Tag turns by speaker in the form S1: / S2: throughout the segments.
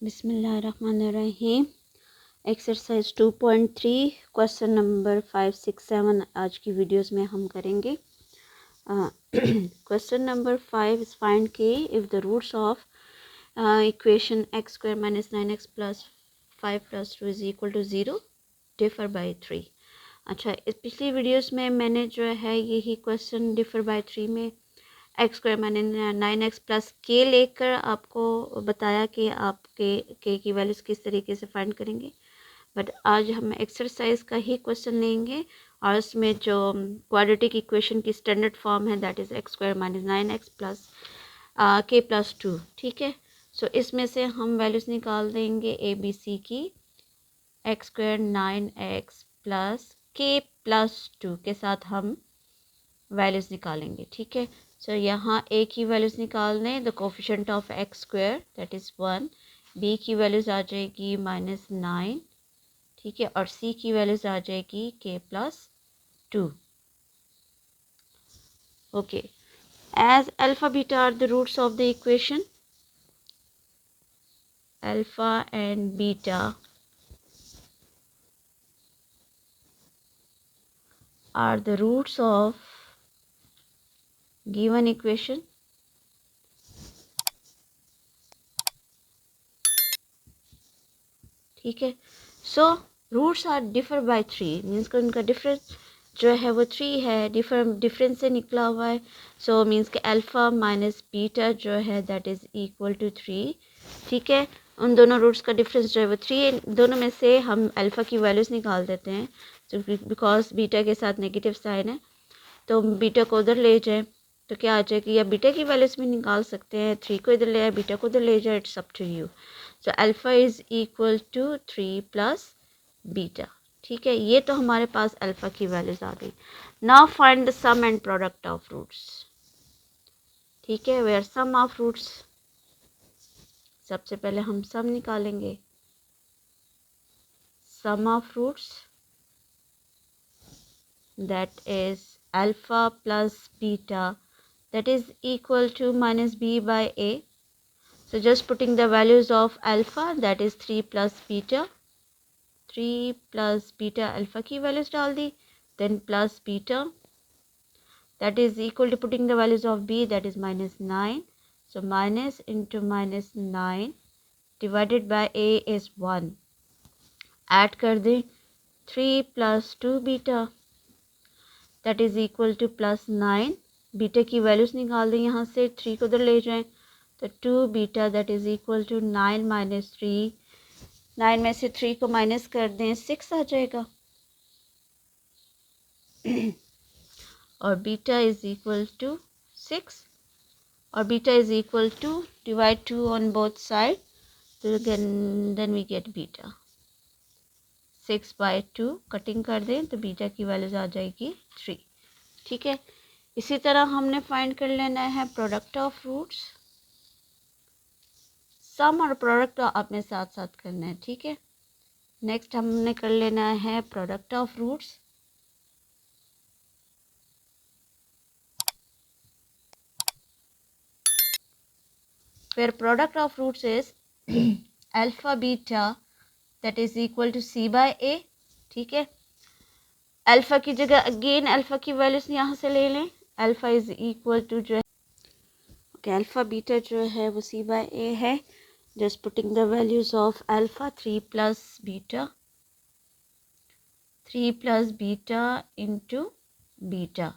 S1: बिस्मिल्लाहिर्रहमानिर्रहीम। Exercise 2.3 question number 5, 6, 7 आज की वीडियोस में हम करेंगे। Question number 5 is find k if the roots of equation x square minus 9x plus 5 plus 2 is equal to 0 differ by 3। अच्छा, इस पिछली वीडियोस में मैंने जो है यही क्वेश्चन डिफर बाई 3 में एक्स स्क्वायर मैंने 9x प्लस के लेकर आपको बताया कि आप के की वैल्यूज़ किस तरीके से फाइंड करेंगे। बट आज हम एक्सरसाइज का ही क्वेश्चन लेंगे और उसमें जो क्वाड्रेटिक इक्वेशन की स्टैंडर्ड फॉर्म है that is x square minus 9x plus के प्लस 2। ठीक है, सो इसमें से हम वैल्यूज़ निकाल देंगे ए बी सी की। एक्स स्क्वायर 9x प्लस के प्लस 2 के साथ हम वैल्यूज़ निकालेंगे। ठीक है, सो यहाँ ए की वैल्यूज़ निकाल दें। The coefficient of x square that is 1, b की वैल्यूज़ आ जाएगी -9। ठीक है, और सी की वैल्यूज़ आ जाएगी k plus 2। Okay, as alpha beta are the roots of the equation, alpha and beta are the roots of given equation. ठीक है, so roots are differ by 3 means कि उनका डिफरेंस जो है वो 3 है, डिफरेंस से निकला हुआ है। सो मीन्स कि अल्फ़ा माइनस बीटा जो है दैट इज़ इक्वल टू 3। ठीक है, उन दोनों रूट्स का डिफरेंस जो है वो 3 है। दोनों में से हम अल्फ़ा की वैल्यूज़ निकाल देते हैं, तो बिकॉज बीटा के साथ नेगेटिव साइन है तो बीटा को उधर ले जाएं तो क्या आ जाएगी, या बीटा की वैल्यूज़ भी निकाल सकते हैं। 3 को इधर ले आए, बीटा को उधर ले जाए, it's up to you. So alpha is equal to 3 plus beta. ठीक है, ये तो हमारे पास अल्फ़ा की वैल्यूज़ आ गई। Now find the sum and product of roots. ठीक है, वेयर सम ऑफ रूट्स, सबसे पहले हम सम निकालेंगे। Sum of roots that is alpha plus beta that is equal to minus b by a. So just putting the values of alpha that is 3 plus beta, 3 plus beta alpha की values डाल दी, then plus beta that is equal to putting the values of b that is -9. So minus into -9 divided by a is 1. Add कर दें 3 plus 2 beta that is equal to +9. Beta की values निकाल दें, यहाँ से 3 को उधर ले जाएं तो 2 beta that is equal to 9 minus 3। 9 में से 3 को माइनस कर दें, 6 आ जाएगा। और बीटा इज़ इक्वल टू 6 और beta is equal to divide 2 on both side, तो then we get beta 6/2। Cutting कर दें तो बीटा की वैल्यूज़ आ जाएगी 3। ठीक है, इसी तरह हमने फाइंड कर लेना है प्रोडक्ट ऑफ रूट्स। सम और प्रोडक्ट अपने साथ साथ करना है। ठीक है, नेक्स्ट हमने कर लेना है प्रोडक्ट ऑफ रूट्स। फिर product of roots is alpha beta that is equal to c by a. ठीक है, अल्फा की जगह अगेन अल्फा की वैल्यूज यहाँ से ले लें। अल्फा इज इक्वल टू जो है अल्फा बीटा जो है वो सी बाय ए है। Just putting the values of alpha 3 plus beta into beta.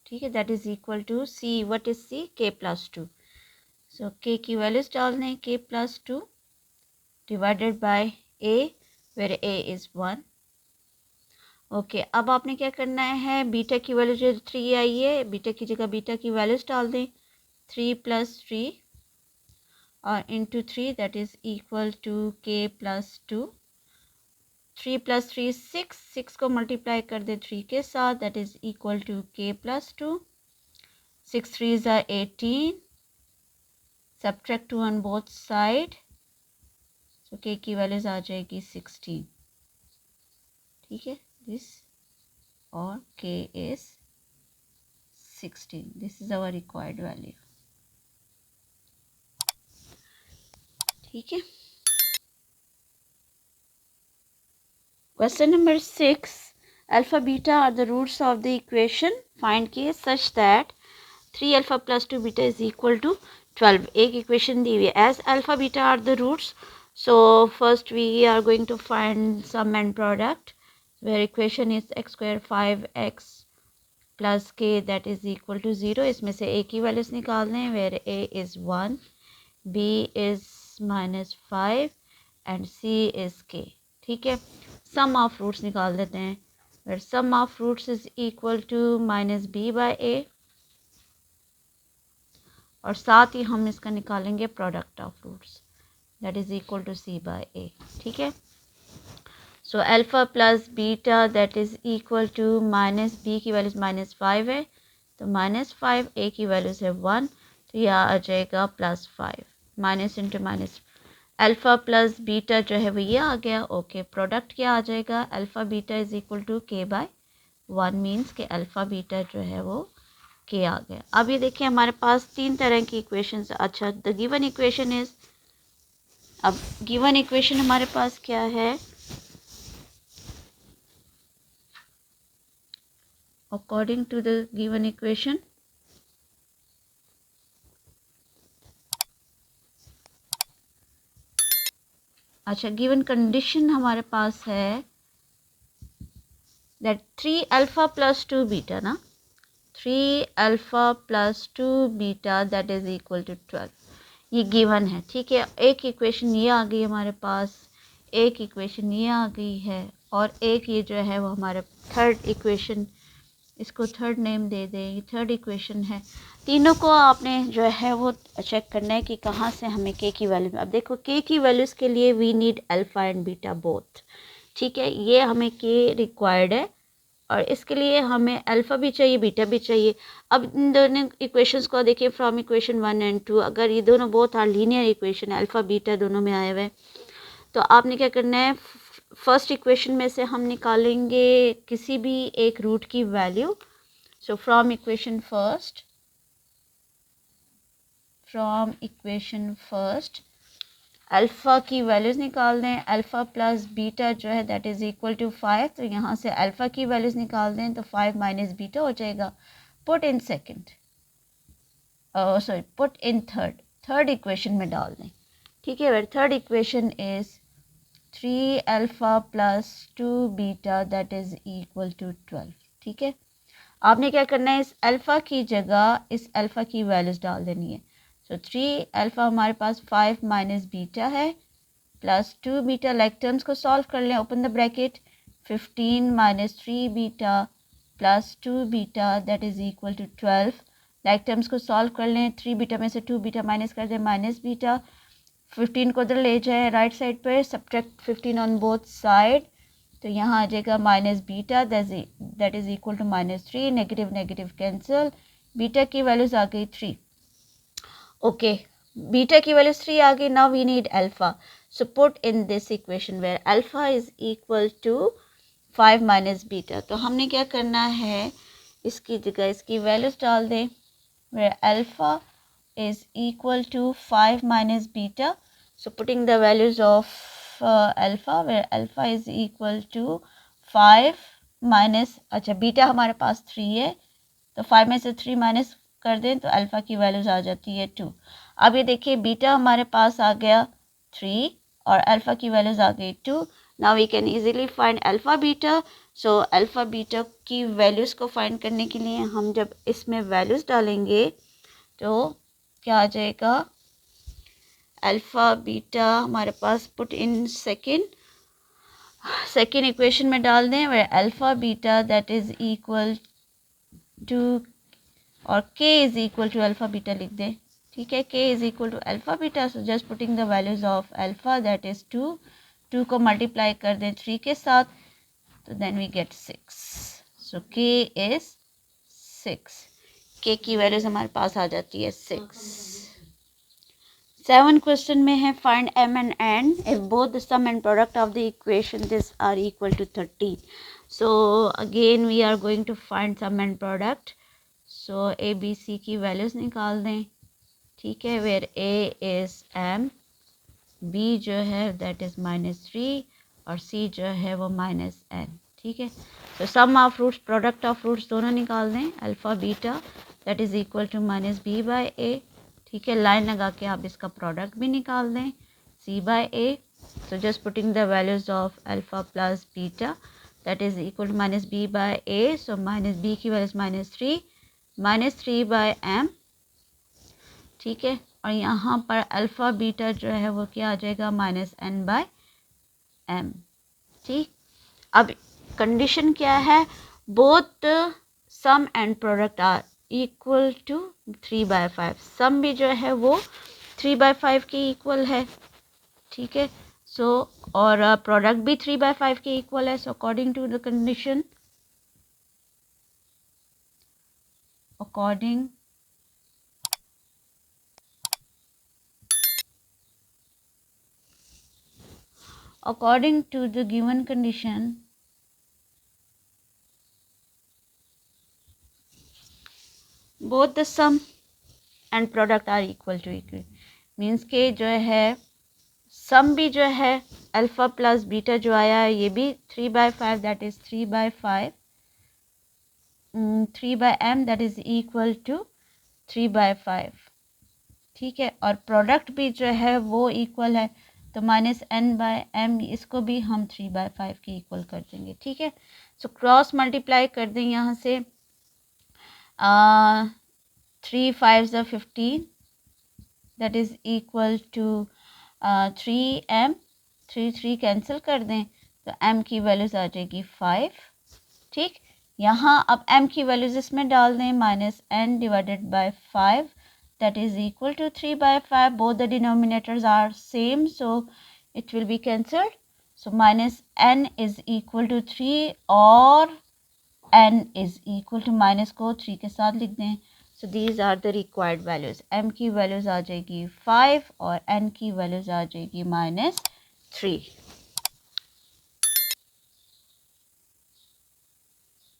S1: ठीक है, that is equal to C, what is C, K plus 2। So k की वैल्यूज डाल दें, K plus 2 divided by A where A is 1। Okay, अब आपने क्या करना है, बीटा की वैल्यू जो 3 आई है, बीटा की जगह बीटा की वैल्यूज डाल दें। 3 प्लस 3 और into 3 that is equal to के प्लस 2। 3 प्लस 3 6, 6 को मल्टीप्लाई कर दें 3 के साथ, दैट इज इक्वल टू के plus 2। 6 3s are 18, subtract 2 on both side, so k की वैल्यूज आ जाएगी 16। ठीक है, दिस और K is 16, this is our required value. ठीक है, Question number 6. Alpha beta are the roots of the equation. Find k such that 3 alpha plus 2 beta is equal to 12. एक equation दी हुई है. As alpha beta are the roots, so first we are going to find sum and product, where equation is x square 5x plus k that is equal to 0. इसमें से a की values निकालने हैं, where a is 1, b is -5 and c is k. ठीक है. Sum of roots निकाल देते हैं, where sum of roots is equal to -b by a, और साथ ही हम इसका निकालेंगे product of roots, that is equal to c by a. ठीक है. So alpha plus beta that is equal to minus b की वैल्यूज -5 है, तो -5, ए की वैल्यूज है 1, तो यह आ जाएगा +5. Minus into minus, alpha plus beta जो है वो ये आ गया. ओके, प्रोडक्ट क्या आ जाएगा? Alpha beta is equal to K by 1, means K alpha beta जो है वो के आ गया. अब ये देखिए हमारे पास 3 तरह की इक्वेशंस. अच्छा, द गिवन इक्वेशन इज, अब गिवन इक्वेशन हमारे पास क्या है? According to the given equation, अच्छा, गिवन कंडीशन हमारे पास है दैट 3 अल्फा प्लस 2 बीटा ना, 3 alpha plus 2 beta that is equal to 12. ये गिवन है. ठीक है. एक इक्वेशन ये आ गई हमारे पास, एक इक्वेशन ये आ गई है, और एक ये जो है वो हमारे थर्ड इक्वेशन, इसको थर्ड नेम दे दें, थर्ड इक्वेशन है. तीनों को आपने जो है वो चेक करना है कि कहाँ से हमें के की वैल्यू. अब देखो, के की वैल्यूज़ के लिए we need alpha and beta both. ठीक है, ये हमें के रिक्वायर्ड है, और इसके लिए हमें अल्फ़ा भी चाहिए, बीटा भी चाहिए. अब इन दोनों इक्वेशंस को देखिए, फ्रॉम इक्वेशन 1 एंड 2, अगर ये दोनों बहुत are linear equation, alpha beta दोनों में आए हुए हैं, तो आपने क्या करना है, फर्स्ट इक्वेशन में से हम निकालेंगे किसी भी एक रूट की value. So from equation first alpha की वैल्यूज़ निकाल दें. अल्फ़ा प्लस बीटा जो है दैट इज़ इक्वल टू 5, तो यहाँ से अल्फ़ा की वैल्यूज़ निकाल दें, तो 5 माइनस बीटा हो जाएगा. Put in second, sorry, put in third equation में डाल दें. ठीक है. Where third equation is 3 alpha plus 2 beta that is equal to 12. ठीक है. आपने क्या करना है, इस अल्फ़ा की जगह इस अल्फ़ा की वैल्यूज़ डाल देनी है. सो 3 अल्फ़ा हमारे पास 5 माइनस बीटा है, प्लस 2 बीटा. लाइक टर्म्स को सॉल्व कर लें. Open the bracket, 15 minus 3 beta plus 2 beta that is equal to 12. Like terms को सॉल्व कर लें. 3 बीटा में से 2 बीटा माइनस कर दें, माइनस बीटा. 15 को उधर ले जाए राइट साइड पर, सब्ट्रैक्ट 15 ऑन बोथ साइड, तो यहाँ आ जाएगा minus beta that is equal to -3. Negative negative cancel, beta की वैल्यूज़ आ गई 3. ओके, बीटा की वैल्यूज़ 3 आ गई. Now we need alpha. So put in this equation where alpha is equal to 5 minus beta. तो हमने क्या करना है, इसकी जगह इसकी वैल्यूज़ डाल दें, where alpha is equal to 5 minus beta. So putting the values of alpha, where alpha is equal to 5 minus, अच्छा बीटा हमारे पास 3 है, तो 5 में से 3 माइनस कर दें तो अल्फ़ा की वैल्यूज़ आ जाती है 2. अब ये देखिए, बीटा हमारे पास आ गया 3 और अल्फ़ा की वैल्यूज़ आ गई 2. Now we can easily find alpha beta. So alpha beta की वैल्यूज़ को फाइंड करने के लिए हम जब इसमें वैल्यूज़ डालेंगे तो क्या आ जाएगा, अल्फ़ा बीटा हमारे पास पुट इन सेकेंड इक्वेशन में डाल दें, where alpha beta that is equal to, और K is equal to alpha beta लिख दें. ठीक है, K is equal to alpha beta. So just putting the values of alpha that is 2 को multiply कर दें 3 के साथ, तो देन वी गेट 6. सो के इज़ 6. के की वैल्यूज़ हमारे पास आ जाती है 6. 7 क्वेश्चन में है, find m and n if both the sum and product of the equation this are equal to 13. So again we are going to find sum and product. So a b c की values निकाल दें. ठीक है, where a is m, b जो है that is -3, और C जो है वो -n, ठीक है। तो sum of roots, product of roots दोनों निकाल दें, alpha beta that is equal to -b/a, ठीक है। लाइन लगा के आप इसका प्रोडक्ट भी निकाल दें, c/a। So just putting the values of alpha plus beta that is equal to -b/a. So -b की वैल्यू -3 by m, ठीक है। और यहाँ पर अल्फ़ा बीटा जो है वो क्या आ जाएगा, -n/m, ठीक। अब कंडीशन क्या है, both sum and product are equal to 3/5। Sum भी जो है वो 3/5 के इक्वल है, ठीक है। सो और प्रोडक्ट भी 3/5 के इक्वल है। So according to the condition, according to the given condition, both the sum and product are equal to equal, means के जो है सम भी जो है अल्फ़ा प्लस बीटा जो आया है ये भी 3/5 that is 3/5, 3/m that is equal to 3/5, ठीक है। और प्रोडक्ट भी जो है वो इक्वल है, तो -n/m इसको भी हम 3/5 के इक्वल कर देंगे, ठीक है। सो क्रॉस मल्टीप्लाई कर दें यहाँ से, 3 5s are 15 that is equal to 3m, 3 cancel कर दें तो m की वैल्यूज़ आ जाएगी 5, ठीक। यहाँ अब m की वैल्यूज़ इसमें डाल दें, -n divided by 5 that is equal to 3/5. Both the denominators are same, so it will be cancelled. So -n is equal to 3 or n is equal to minus को 3 के साथ लिख दें। So these are the required values. m की values आ जाएगी 5 और n की वैल्यूज़ आ जाएगी -3।